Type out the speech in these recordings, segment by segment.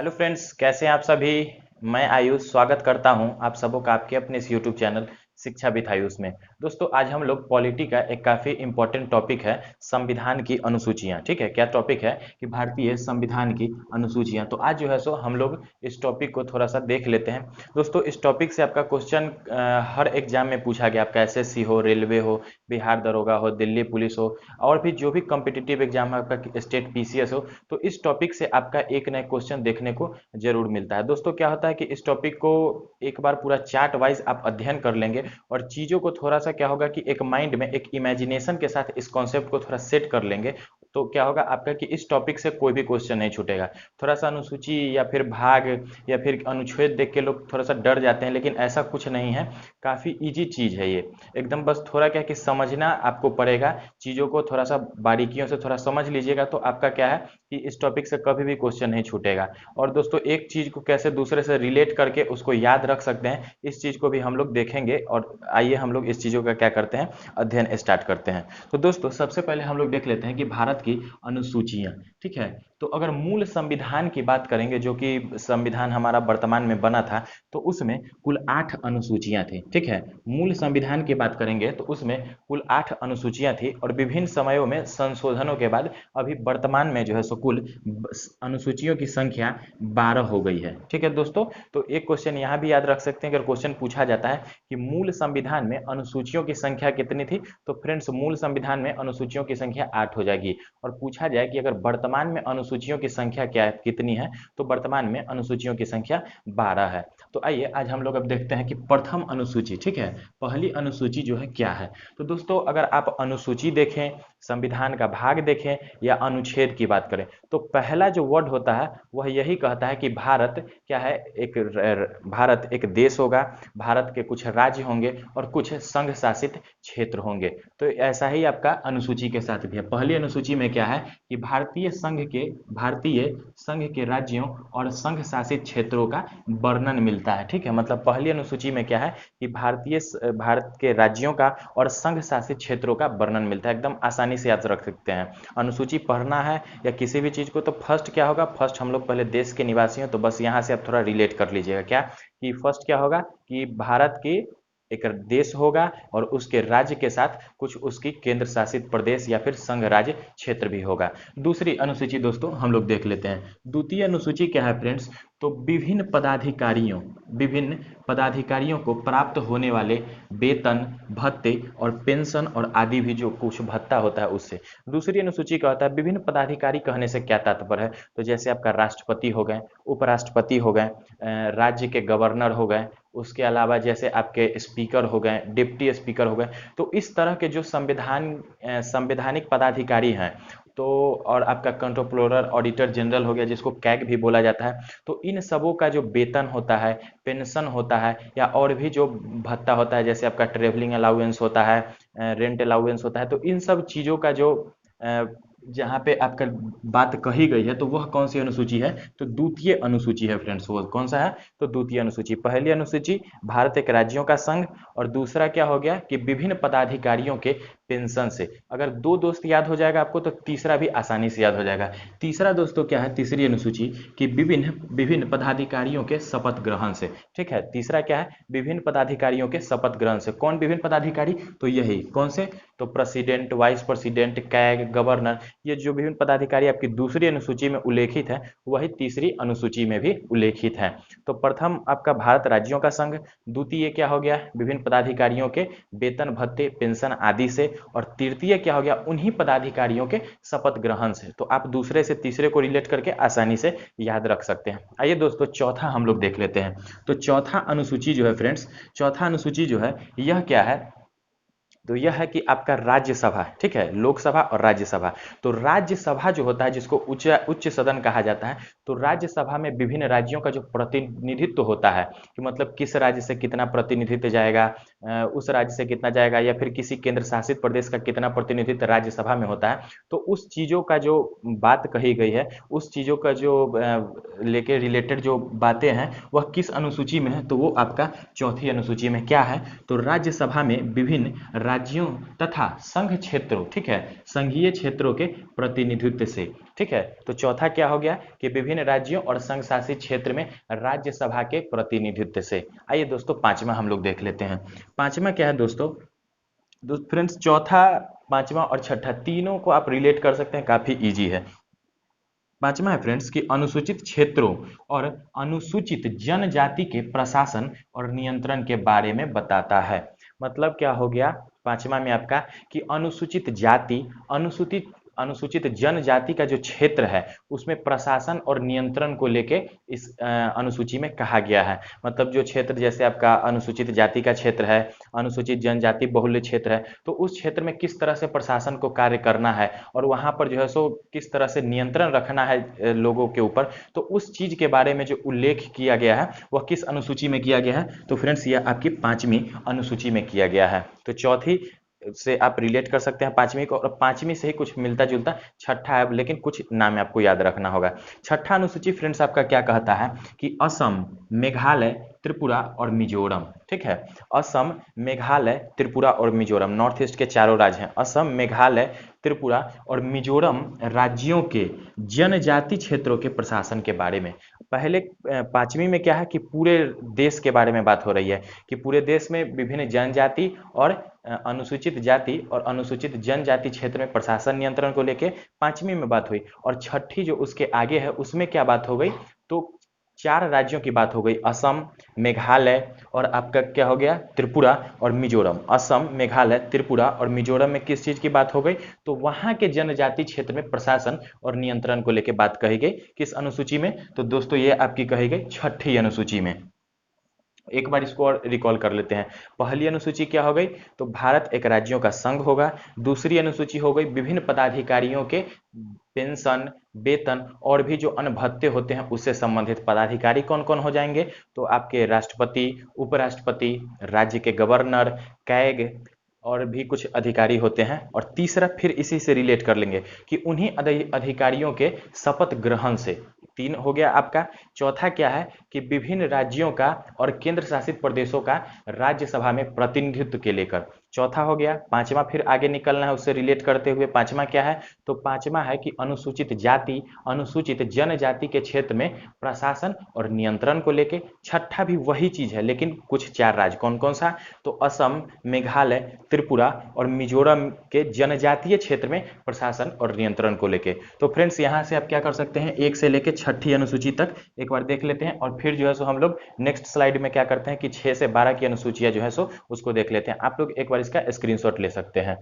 Hello friends, कैसे हैं आप सभी। मैं आयुष स्वागत करता हूं आप सबों का आपके अपने इस यूट्यूब चैनल शिक्षा विद आयुष में। दोस्तों, आज हम लोग पॉलिटी का एक काफ़ी इंपॉर्टेंट टॉपिक है, संविधान की अनुसूचियां। ठीक है, क्या टॉपिक है कि भारतीय संविधान की अनुसूचियां। तो आज जो है सो हम लोग इस टॉपिक को थोड़ा सा देख लेते हैं। दोस्तों, इस टॉपिक से आपका क्वेश्चन हर एग्जाम में पूछा गया, आपका एसएससी हो, रेलवे हो, बिहार दरोगा हो, दिल्ली पुलिस हो, और भी जो भी कॉम्पिटिटिव एग्जाम है, आपका स्टेट पीसीएस हो, तो इस टॉपिक से आपका एक नया क्वेश्चन देखने को जरूर मिलता है। दोस्तों, क्या होता है कि इस टॉपिक को एक बार पूरा चार्ट वाइज आप अध्ययन कर लेंगे और चीज़ों को थोड़ा सा क्या होगा कि एक माइंड में एक इमेजिनेशन के साथ इस कॉन्सेप्ट को थोड़ा सेट कर लेंगे, तो क्या होगा आपका कि इस टॉपिक से कोई भी क्वेश्चन नहीं छूटेगा। थोड़ा सा अनुसूची या फिर भाग या फिर अनुच्छेद देख के लोग थोड़ा सा डर जाते हैं, लेकिन ऐसा कुछ नहीं है। काफ़ी इजी चीज़ है ये, एकदम बस थोड़ा क्या है कि समझना आपको पड़ेगा। चीज़ों को थोड़ा सा बारीकियों से थोड़ा समझ लीजिएगा तो आपका क्या है कि इस टॉपिक से कभी भी क्वेश्चन नहीं छूटेगा। और दोस्तों, एक चीज़ को कैसे दूसरे से रिलेट करके उसको याद रख सकते हैं, इस चीज़ को भी हम लोग देखेंगे। और आइए हम लोग इस चीज़ों का क्या करते हैं, अध्ययन स्टार्ट करते हैं। तो दोस्तों, सबसे पहले हम लोग देख लेते हैं कि भारत की अनुसूचियाँ। ठीक है, तो अगर मूल संविधान की बात करेंगे, जो कि संविधान हमारा वर्तमान में बना था, तो उसमें कुल 8 अनुसूचियाँ थी। ठीक है, मूल संविधान की बात करेंगे तो उसमें कुल 8 अनुसूचियाँ थी, और विभिन्न समयों में संशोधनों के बाद अभी वर्तमान में जो है सो कुल अनुसूचियों की संख्या 12 हो गई है। ठीक है दोस्तों, तो एक क्वेश्चन यहाँ भी याद रख सकते हैं, अगर क्वेश्चन पूछा जाता है कि मूल संविधान में अनुसूचियों की संख्या कितनी थी, तो फ्रेंड्स मूल संविधान में अनुसूचियों की संख्या 8 हो जाएगी। और पूछा जाए कि अगर वर्तमान में अनुसूचियों की संख्या क्या है, कितनी है, तो वर्तमान में अनुसूचियों की संख्या 12 है। तो आइए आज हम लोग अब देखते हैं कि प्रथम अनुसूची, ठीक है, पहली अनुसूची जो है क्या है। तो दोस्तों, अगर आप अनुसूची देखें, संविधान का भाग देखें या अनुच्छेद की बात करें, तो पहला जो वर्ड होता है वह यही कहता है कि भारत क्या है, भारत एक देश होगा, भारत के कुछ राज्य होंगे और कुछ संघ शासित क्षेत्र होंगे। तो ऐसा ही आपका अनुसूची के साथ भी है। पहली अनुसूची में क्या है कि भारतीय संघ के राज्यों और संघ शासित क्षेत्रों का वर्णन मिलता है। ठीक है, मतलब पहली अनुसूची में क्या है कि भारत के राज्यों का और संघ शासित क्षेत्रों का वर्णन मिलता है। एकदम आसानी से याद रख सकते हैं। अनुसूची पढ़ना है या किसी भी चीज़ को, तो फर्स्ट क्या होगा, फर्स्ट हम लोग पहले देश के निवासी हैं, तो बस यहाँ से आप थोड़ा रिलेट कर लीजिएगा क्या कि फर्स्ट क्या होगा कि भारत की एक देश होगा और उसके राज्य के साथ कुछ उसकी केंद्र शासित प्रदेश या फिर संघ राज्य क्षेत्र भी होगा। दूसरी अनुसूची दोस्तों हम लोग देख लेते हैं। द्वितीय अनुसूची क्या है फ्रेंड्स, तो विभिन्न पदाधिकारियों को प्राप्त होने वाले वेतन, भत्ते और पेंशन और आदि भी जो कुछ भत्ता होता है उससे। दूसरी अनुसूची का होता है विभिन्न पदाधिकारी, कहने से क्या तात्पर्य है, तो जैसे आपका राष्ट्रपति हो गए, उपराष्ट्रपति हो गए, राज्य के गवर्नर हो गए, उसके अलावा जैसे आपके स्पीकर हो गए, डिप्टी स्पीकर हो गए। तो इस तरह के जो संवैधानिक पदाधिकारी हैं, तो और आपका कंट्रोलर ऑडिटर जनरल हो गया, जिसको कैग भी बोला जाता है, तो इन सबों का जो वेतन होता है, पेंशन होता है, या और भी जो भत्ता होता है, जैसे आपका ट्रेवलिंग अलाउंस होता है, रेंट अलाउंस होता है, तो इन सब चीज़ों का जो अ, जहाँ पे आपका बात कही गई है, तो वह कौन सी अनुसूची है, तो द्वितीय अनुसूची है फ्रेंड्स। वो कौन सा है, तो द्वितीय अनुसूची। पहली अनुसूची भारत एक राज्यों का संघ, और दूसरा क्या हो गया कि विभिन्न पदाधिकारियों के पेंशन से। अगर दो दोस्त याद हो जाएगा आपको, तो तीसरा भी आसानी से याद हो जाएगा। तीसरा दोस्तों क्या है, तीसरी अनुसूची कि विभिन्न विभिन्न पदाधिकारियों के शपथ ग्रहण से। ठीक है, तीसरा क्या है, विभिन्न पदाधिकारियों के शपथ ग्रहण से। कौन विभिन्न पदाधिकारी, तो यही कौन से, तो president, vice president, CAG, governor, ये जो विभिन्न पदाधिकारी आपकी दूसरी अनुसूची में उल्लेखित है, वही तीसरी अनुसूची में भी उल्लेखित है। तो प्रथम आपका भारत राज्यों का संघ, द्वितीय क्या हो गया, विभिन्न पदाधिकारियों के वेतन, भत्ते, पेंशन आदि से, और तृतीय क्या हो गया, उन्हीं पदाधिकारियों के शपथ ग्रहण से। तो आप दूसरे से तीसरे को रिलेट करके आसानी से याद रख सकते हैं। आइए दोस्तों, चौथा हम लोग देख लेते हैं। तो चौथा अनुसूची जो है फ्रेंड्स, चौथा अनुसूची जो है यह क्या है, तो यह है कि आपका राज्यसभा। ठीक है, लोकसभा और राज्यसभा। तो राज्यसभा जो होता है, जिसको उच्च उच्च सदन कहा जाता है, तो राज्यसभा में विभिन्न राज्यों का जो प्रतिनिधित्व होता है, कि मतलब किस राज्य से कितना प्रतिनिधित्व जाएगा, उस राज्य से कितना जाएगा, या फिर किसी केंद्र शासित प्रदेश का कितना प्रतिनिधित्व राज्यसभा में होता है, तो उस चीज़ों का जो बात कही गई है, उस चीज़ों का जो लेके रिलेटेड जो बातें हैं, वह किस अनुसूची में है, तो वो आपका चौथी अनुसूची में क्या है, तो राज्यसभा में विभिन्न राज्यों तथा संघ क्षेत्रों, ठीक है, संघीय क्षेत्रों के प्रतिनिधित्व से, ठीक है। तो चौथा क्या हो गया कि विभिन्न राज्यों और संघ शासित क्षेत्र में राज्यसभा के प्रतिनिधित्व से। आइए दोस्तों पांचवा हम लोग देख लेते हैं। पांचवा क्या है दोस्तों? फ्रेंड्स चौथा, पांचवा और छठा तीनों को आप रिलेट कर सकते हैं, काफी इजी है। पांचवा है फ्रेंड्स कि अनुसूचित क्षेत्रों और अनुसूचित जनजाति के प्रशासन और नियंत्रण के बारे में बताता है। मतलब क्या हो गया पांचवा में आपका कि अनुसूचित जाति, अनुसूचित अनुसूचित जनजाति का जो क्षेत्र है उसमें प्रशासन और नियंत्रण को लेके इस अनुसूची में कहा गया है। मतलब जो क्षेत्र जैसे आपका अनुसूचित जाति का क्षेत्र है, अनुसूचित जनजाति बहुल्य क्षेत्र है, तो उस क्षेत्र में किस तरह से प्रशासन को कार्य करना है और वहां पर जो है सो किस तरह से नियंत्रण रखना है लोगों के ऊपर, तो उस चीज के बारे में जो उल्लेख किया गया है वह किस अनुसूची में किया गया है? तो फ्रेंड्स यह आपकी पांचवी अनुसूची में किया गया है। तो चौथी से आप रिलेट कर सकते हैं पांचवी को, और पांचवी से ही कुछ मिलता जुलता छठा है, लेकिन कुछ नाम आपको याद रखना होगा। छठा अनुसूची फ्रेंड्स आपका क्या कहता है कि असम, मेघालय, त्रिपुरा और मिजोरम, ठीक है। असम, मेघालय, त्रिपुरा और मिजोरम, नॉर्थ ईस्ट के चारों राज्य हैं। असम, मेघालय, त्रिपुरा और मिजोरम राज्यों के जनजाति क्षेत्रों के प्रशासन के बारे में। पहले पांचवी में क्या है कि पूरे देश के बारे में बात हो रही है कि पूरे देश में विभिन्न जनजाति और अनुसूचित जाति और अनुसूचित जनजाति क्षेत्र में प्रशासन नियंत्रण को लेके पांचवी में बात हुई। और छठी जो उसके आगे है उसमें क्या बात हो गई? तो चार राज्यों की बात हो गई, असम, मेघालय और आपका क्या हो गया? त्रिपुरा और मिजोरम। असम, मेघालय, त्रिपुरा और मिजोरम में किस चीज की बात हो गई? तो वहां के जनजाति क्षेत्र में प्रशासन और नियंत्रण को लेकर बात कही गई। किस अनुसूची में? तो दोस्तों ये आपकी कही गई छठी अनुसूची में। एक बार इसको और रिकॉल कर लेते हैं। पहली अनुसूची क्या हो गई? तो भारत एक राज्यों का संघ होगा। दूसरी अनुसूची हो गई विभिन्न पदाधिकारियों के पेंशन, वेतन और भी जो अन्य भत्ते होते हैं उससे संबंधित पदाधिकारी कौन कौन हो जाएंगे? तो आपके राष्ट्रपति, उपराष्ट्रपति, राज्य के गवर्नर, कैग और भी कुछ अधिकारी होते हैं। और तीसरा फिर इसी से रिलेट कर लेंगे कि उन्हीं अधिकारियों के शपथ ग्रहण से, तीन हो गया आपका। चौथा क्या है कि विभिन्न राज्यों का और केंद्र शासित प्रदेशों का राज्यसभा में प्रतिनिधित्व के लेकर, चौथा हो गया। पांचवा फिर आगे निकलना है उससे रिलेट करते हुए। पांचवा क्या है? तो पांचवा है कि अनुसूचित जाति, अनुसूचित जनजाति के क्षेत्र में प्रशासन और नियंत्रण को लेके। छठा भी वही चीज है लेकिन कुछ चार राज्य, कौन कौन सा? तो असम, मेघालय, त्रिपुरा और मिजोरम के जनजातीय क्षेत्र में प्रशासन और नियंत्रण को लेके। तो फ्रेंड्स यहां से आप क्या कर सकते हैं, एक से लेके छठी अनुसूची तक एक बार देख लेते हैं और फिर जो है सो हम लोग नेक्स्ट स्लाइड में क्या करते हैं कि 6 से 12 की अनुसूचियां जो है सो उसको देख लेते हैं। आप लोग एक बार इसका स्क्रीनशॉट ले सकते हैं।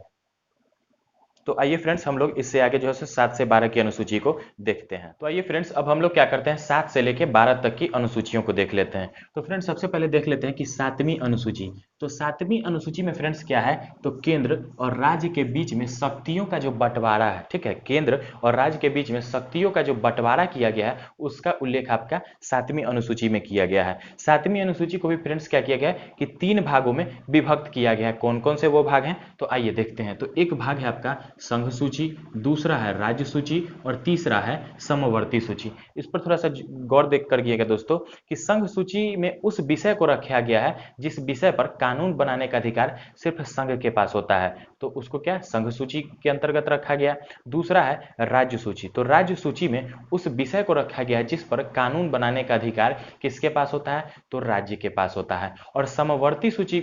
तो आइए फ्रेंड्स हम लोग इससे आगे जो है 7 से 12 की अनुसूची को देखते हैं। तो आइए फ्रेंड्स अब हम लोग क्या करते हैं 7 से लेके 12 तक की अनुसूचियों को देख लेते हैं। तो फ्रेंड्स सबसे पहले देख लेते हैं कि 7वीं अनुसूची। तो 7वीं अनुसूची में फ्रेंड्स क्या है? तो केंद्र और राज्य के बीच में शक्तियों का जो बंटवारा है, ठीक है, केंद्र और राज्य के बीच में शक्तियों का जो बंटवारा किया गया है उसका उल्लेख आपका 7वीं अनुसूची में किया गया है। 7वीं अनुसूची को भी फ्रेंड्स क्या किया गया है कि 3 भागों में विभक्त किया गया है। कौन कौन से वो भाग हैं? तो आइए देखते हैं। तो एक भाग है आपका संघ सूची, दूसरा है राज्य सूची और तीसरा है समवर्ती सूची। इस पर थोड़ा सा गौर देख कर गिएगा दोस्तों कि संघ सूची में उस विषय को रखा गया है जिस विषय पर कानून बनाने का अधिकार सिर्फ संघ के पास होता है, तो उसको क्या संघ सूची के अंतर्गत रखा गया। दूसरा है राज्य सूची, तो राज्य सूची में उस विषय को रखा गया है जिस पर कानून बनाने का अधिकार किसके पास होता है? तो राज्य के पास होता है। और समवर्ती सूची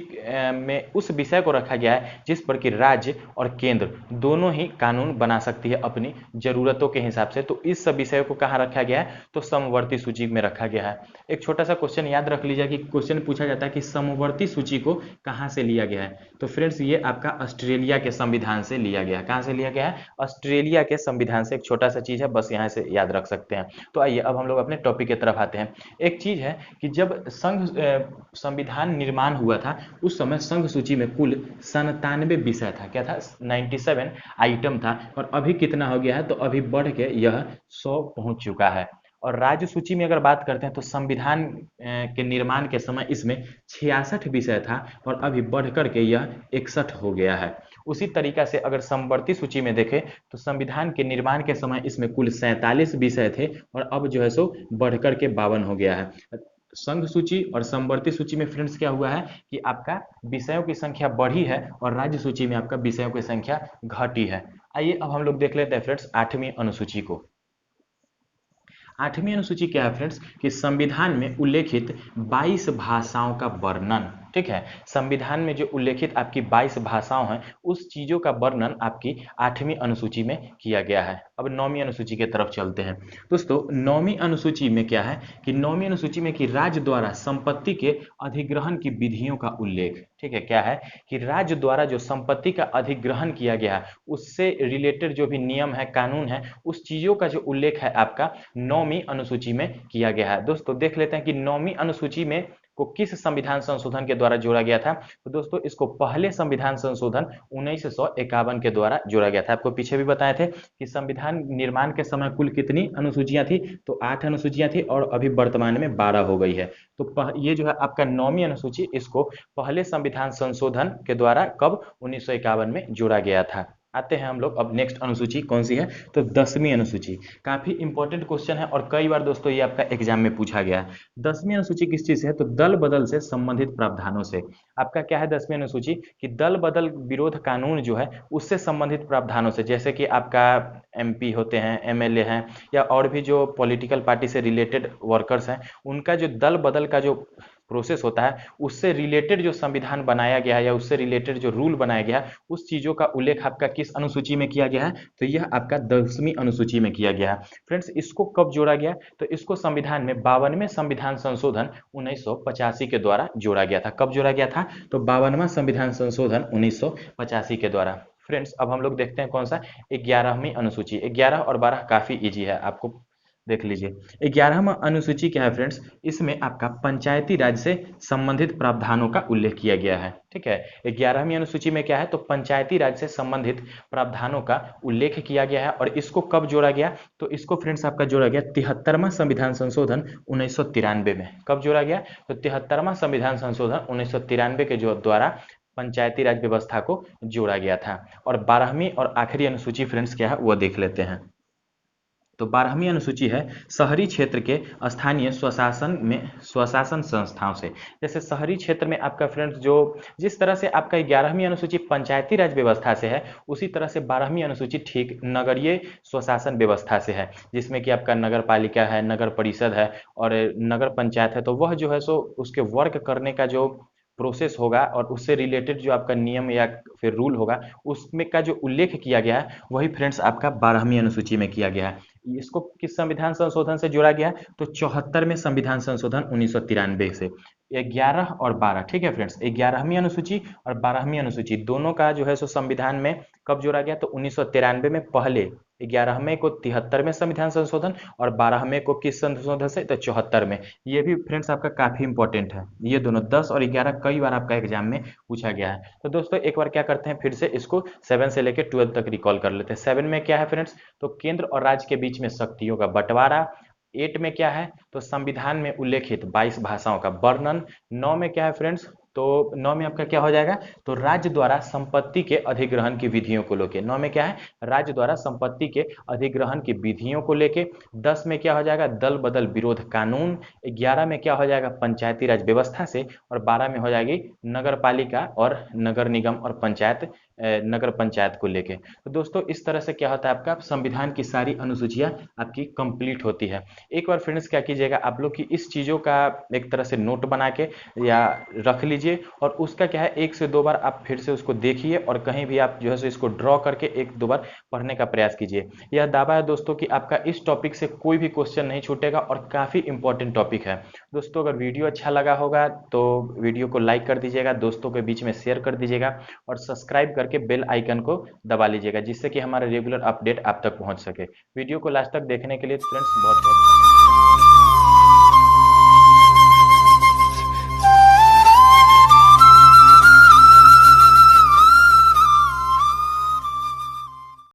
में उस विषय को रखा गया है जिस पर कि राज्य और केंद्र दोनों ही कानून बना सकती है अपनी जरूरतों के हिसाब से। तो इस सब विषयों को कहां रखा गया है? तो समवर्ती सूची में रखा गया है। एक छोटा सा क्वेश्चन याद रख लीजिए कि क्वेश्चन पूछा जाता है कि समवर्ती सूची को कहां से लिया गया है? तो फ्रेंड्स ये आपका ऑस्ट्रेलिया के संविधान से लिया गया है। कहां से लिया गया है? ऑस्ट्रेलिया के संविधान से। एक छोटा सा चीज है, बस यहां से याद रख सकते हैं। तो आइए अब हम लोग अपने टॉपिक की तरफ आते हैं। एक चीज है कि जब संविधान निर्माण हुआ था उस समय संघ सूची में कुल 97 विषय था। क्या था? 97 आइटम था। और अभी कितना हो गया है? तो अभी बढ़ के यह 100 पहुंच चुका है। और राज्य सूची में अगर बात करते हैं तो संविधान के निर्माण के समय इसमें 66 विषय था और अभी बढ़ करके यह 61 हो गया है। उसी तरीका से अगर समवर्ती सूची में देखें तो संविधान के निर्माण के समय इसमें कुल 47 विषय थे और अब जो है सो बढ़ करके 52 हो गया है। संघ सूची और समवर्ती सूची में फ्रेंड्स क्या हुआ है कि आपका विषयों की संख्या बढ़ी है और राज्य सूची में आपका विषयों की संख्या घटी है। आइए अब हम लोग देख लेते हैं फ्रेंड्स 8वीं अनुसूची को। 8वीं अनुसूची क्या है फ्रेंड्स कि संविधान में उल्लेखित 22 भाषाओं का वर्णन। ठीक है, संविधान में जो उल्लेखित आपकी 22 भाषाओं हैं उस चीजों का वर्णन आपकी 8वीं अनुसूची में किया गया है। अब 9वीं अनुसूची की तरफ चलते हैं। दोस्तों 9वीं अनुसूची में क्या है कि 9वीं अनुसूची में कि राज्य द्वारा संपत्ति के अधिग्रहण की विधियों का उल्लेख। ठीक है, क्या है कि राज्य द्वारा जो संपत्ति का अधिग्रहण किया गया है उससे रिलेटेड जो भी नियम है, कानून है, उस चीजों का जो उल्लेख है आपका 9वीं अनुसूची में किया गया है। दोस्तों देख लेते हैं कि 9वीं अनुसूची में को किस संविधान संशोधन के द्वारा जोड़ा गया था। तो दोस्तों इसको पहले संविधान संशोधन 1951 के द्वारा जोड़ा गया था। आपको पीछे भी बताए थे कि संविधान निर्माण के समय कुल कितनी अनुसूचियां थी, तो 8 अनुसूचियां थी और अभी वर्तमान में 12 हो गई है। तो ये जो है आपका 9वीं अनुसूची, इसको पहले संविधान संशोधन के द्वारा कब 1951 में जोड़ा गया था। आते हैं हम लोग अब नेक्स्ट अनुसूची कौन सी है, तो 10वीं अनुसूची। काफी इंपॉर्टेंट क्वेश्चन है और कई बार दोस्तों ये आपका एग्जाम में पूछा गया है। 10वीं अनुसूची किस चीज से है, तो दल बदल से संबंधित प्रावधानों से। आपका क्या है 10वीं अनुसूची कि दल बदल विरोध कानून जो है उससे संबंधित प्रावधानों से, जैसे कि आपका एमपी होते हैं, एमएलए हैं, या और भी जो पॉलिटिकल पार्टी से रिलेटेड वर्कर्स हैं, उनका जो दल बदल का जो प्रोसेस होता है उससे रिलेटेड जो संविधान बनाया गया है या उससे रिलेटेड जो रूल बनाया गया है उस चीजों का उल्लेख आपका किस अनुसूची में किया गया है, तो यह आपका 10वीं अनुसूची में किया गया है। फ्रेंड्स इसको कब जोड़ा गया, तो इसको संविधान में 52वें संविधान संशोधन 1985 के द्वारा जोड़ा गया था। कब जोड़ा गया था, तो 52वां संविधान संशोधन 1985 के द्वारा। फ्रेंड्स अब हम लोग देखते हैं कौन सा 11वीं अनुसूची। 11 और 12 काफी इजी है, आपको देख लीजिए। 11वां अनुसूची क्या है फ्रेंड्स, इसमें आपका पंचायती राज से संबंधित प्रावधानों का उल्लेख किया गया है। ठीक है, 11वीं अनुसूची में क्या है, तो पंचायती राज से संबंधित प्रावधानों का उल्लेख किया गया है। और इसको कब जोड़ा गया, तो इसको फ्रेंड्स आपका जोड़ा गया 73वां संविधान संशोधन 1993 में। कब जोड़ा गया, तो 73वां संविधान संशोधन 1993 के जो द्वारा पंचायती राज व्यवस्था को जोड़ा गया था। और 12वीं और आखिरी अनुसूची फ्रेंड्स क्या है वो देख लेते हैं। तो 12वीं अनुसूची है शहरी क्षेत्र के स्थानीय स्वशासन संस्थाओं से। जैसे शहरी क्षेत्र में आपका फ्रेंड्स जो जिस तरह से आपका 11वीं अनुसूची पंचायती राज व्यवस्था से है, उसी तरह से 12वीं अनुसूची ठीक नगरीय स्वशासन व्यवस्था से है, जिसमें कि आपका नगर पालिका है, नगर परिषद है और नगर पंचायत है। तो वह जो है सो उसके वर्क करने का जो प्रोसेस होगा और उससे रिलेटेड जो आपका नियम या फिर रूल होगा उसमें का जो उल्लेख किया गया है वही फ्रेंड्स आपका 12वीं अनुसूची में किया गया है। इसको किस संविधान संशोधन से जोड़ा गया, तो 74वें संविधान संशोधन 1993 से। 11 और 12, ठीक है फ्रेंड्स, 11वीं अनुसूची और 12वीं अनुसूची दोनों का जो है सो संविधान में कब जोड़ा गया, तो 1993 में पहले, 11वें को 73वें संविधान संशोधन और 12वें को किस संशोधन से, तो 74 में। ये भी फ्रेंड्स आपका काफी इंपॉर्टेंट है, ये दोनों 10 और 11 कई बार आपका एग्जाम में पूछा गया है। तो दोस्तों एक बार क्या करते हैं, फिर से इसको 7 से लेकर 12 तक रिकॉल कर लेते हैं। 7 में क्या है फ्रेंड्स, तो केंद्र और राज्य के बीच में शक्तियों का बंटवारा। 8 में क्या है, तो संविधान में उल्लेखित 22 भाषाओं का वर्णन। 9 में क्या है फ्रेंड्स, तो 9 में आपका क्या हो जाएगा, तो राज्य द्वारा संपत्ति के अधिग्रहण की विधियों को लेके। 9 में क्या है, राज्य द्वारा संपत्ति के अधिग्रहण की विधियों को लेके। 10 में क्या हो जाएगा, दल बदल विरोध कानून। 11 में क्या हो जाएगा, पंचायती राज व्यवस्था से। और 12 में हो जाएगी नगर पालिका और नगर निगम और पंचायत, नगर पंचायत को लेके। तो दोस्तों इस तरह से क्या होता है, आपका संविधान की सारी अनुसूचियां आपकी कंप्लीट होती है। एक बार फ्रेंड्स क्या कीजिएगा, आप लोग की इस चीजों का एक तरह से नोट बना के या रख लीजिए और उसका क्या है 1 से 2 बार आप फिर से उसको देखिए और कहीं भी आप जो है सो इसको ड्रॉ करके 1-2 बार पढ़ने का प्रयास कीजिए। यह दावा है दोस्तों कि आपका इस टॉपिक से कोई भी क्वेश्चन नहीं छूटेगा और काफी इंपॉर्टेंट टॉपिक है। दोस्तों अगर वीडियो अच्छा लगा होगा तो वीडियो को लाइक कर दीजिएगा, दोस्तों के बीच में शेयर कर दीजिएगा और सब्सक्राइब करके बेल आइकन को दबा लीजिएगा, जिससे कि हमारा रेगुलर अपडेट आप तक पहुंच सके। वीडियो को लास्ट तक देखने के लिए फ्रेंड्स बहुत बहुत